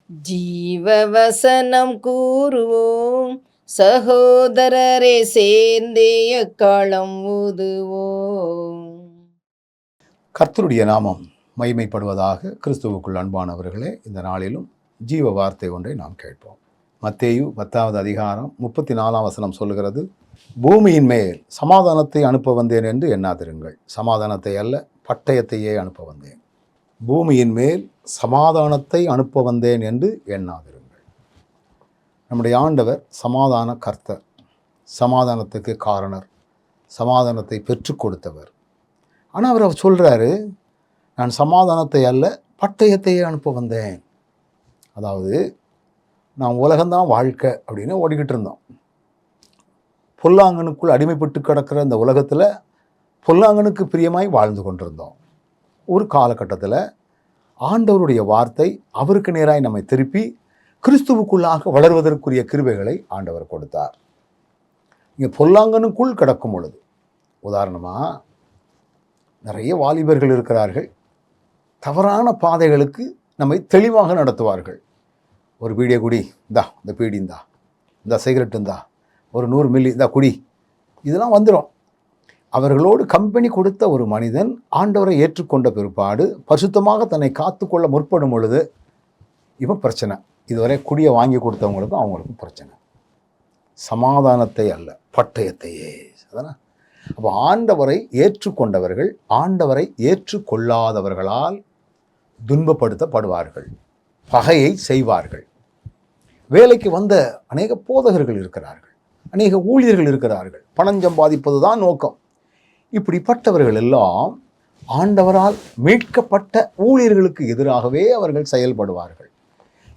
ஜீவவசனம் கூறுவோம், சகோதரரே சேர்ந்தே எக்காலம் ஊதுவோம். கர்த்தருடைய நாமம் மகிமைப்படுவதாக. கிறிஸ்துவுக்குள் அன்பானவர்களே, இந்த நாளிலும் ஜீவ வார்த்தை ஒன்றை நாம் கேட்போம். மத்தேயு 10வது அதிகாரம் 34ஆம் வசனம் சொல்லுகிறது, பூமியின் மேல் சமாதானத்தை அனுப்ப வந்தேன் என்று எண்ணாதிருங்கள். சமாதானத்தை அல்ல, பட்டயத்தையே அனுப்ப வந்தேன். பூமியின் மேல் சமாதானத்தை அனுப்ப வந்தேன் என்று எண்ணாதிருங்கள். நம்முடைய ஆண்டவர் சமாதான கர்த்தர், சமாதானத்துக்கு காரணர், சமாதானத்தை பெற்றுக் கொடுத்தவர். ஆனால் அவர் சொல்கிறாரு, நான் சமாதானத்தை அல்ல பட்டயத்தையே அனுப்ப வந்தேன். அதாவது நாம் உலகம்தான் வாழ்க்கை அப்படின்னு ஓடிக்கிட்டு இருந்தோம். பொல்லாங்கனுக்குள் அடிமைப்பட்டு கிடக்கிற இந்த உலகத்தில் பொல்லாங்கனுக்கு பிரியமாய் வாழ்ந்து கொண்டிருந்தோம். ஒரு காலகட்டத்தில் ஆண்டவருடைய வார்த்தை அவருக்கு நேராய் நம்மை திருப்பி கிறிஸ்துவுக்குள்ளாக வளர்வதற்குரிய கிருபைகளை ஆண்டவர் கொடுத்தார். இங்கே பொல்லாங்கனுக்குள் கிடக்கும் பொழுது, உதாரணமாக நிறைய வாலிபர்கள் இருக்கிறார்கள், தவறான பாதைகளுக்கு நம்மை தெளிவாக நடத்துவார்கள். ஒரு பீடியை குடி, இந்தா இந்த பீடி, இந்த சிகரெட், ஒரு 100 மில்லி இந்த குடி, இதெல்லாம் வந்துடும். அவர்களோடு கம்பெனி கொடுத்த ஒரு மனிதன் ஆண்டவரை ஏற்றுக்கொண்ட பிற்பாடு பரிசுத்தமாக தன்னை காத்துக்கொள்ள முற்படும் பொழுது இவன் பிரச்சனை. இதுவரை குடியை வாங்கி கொடுத்தவங்களுக்கும் அவங்களுக்கும் பிரச்சனை. சமாதானத்தை அல்ல பட்டயத்தையே. அதானே? அப்போ ஆண்டவரை ஏற்றுக்கொண்டவர்கள் ஆண்டவரை ஏற்றுக்கொள்ளாதவர்களால் துன்பப்படுத்தப்படுவார்கள், பகையை செய்வார்கள். வேலைக்கு வந்த அநேக போதகர்கள் இருக்கிறார்கள், அநேக ஊழியர்கள் இருக்கிறார்கள், பணம் சம்பாதிப்பது தான் நோக்கம். இப்படிப்பட்டவர்கள் எல்லாம் ஆண்டவரால் மீட்கப்பட்ட ஊழியர்களுக்கு எதிராகவே அவர்கள் செயல்படுவார்கள்.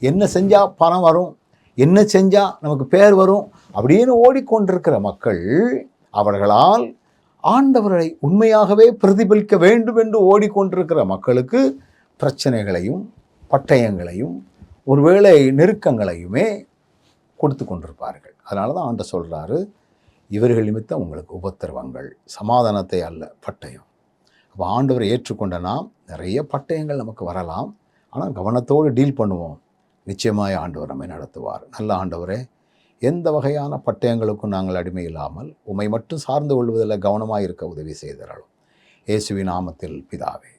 என்ன செஞ்சால் பணம் வரும், என்ன செஞ்சால் நமக்கு பேர் வரும் அப்படின்னு ஓடிக்கொண்டிருக்கிற மக்கள், அவர்களால் ஆண்டவரை உண்மையாகவே பிரதிபலிக்க வேண்டும் என்று ஓடிக்கொண்டிருக்கிற மக்களுக்கு பிரச்சனைகளையும் பட்டயங்களையும் ஒருவேளை நெருக்கங்களையுமே கொடுத்து கொண்டிருப்பார்கள். அதனால தான் ஆண்டவர் சொல்கிறாரு, இவர்கள் நிமித்தம் உங்களுக்கு உபத்திரவங்கள், சமாதானத்தை அல்ல பட்டயம். அப்போ ஆண்டவரை ஏற்றுக்கொண்ட நாம் நிறைய பட்டயங்கள் நமக்கு வரலாம், ஆனால் கவனத்தோடு டீல் பண்ணுவோம். நிச்சயமாய் ஆண்டவர் நம்மை நடத்துவார். நல்ல ஆண்டவரே, எந்த வகையான பட்டயங்களுக்கும் நாங்கள் அடிமை இல்லாமல் உம்மை மட்டும் சார்ந்து கொள்வதில் கவனமாக இருக்க உதவி செய்தாலும் இயேசுவின் நாமத்தில் பிதாவே.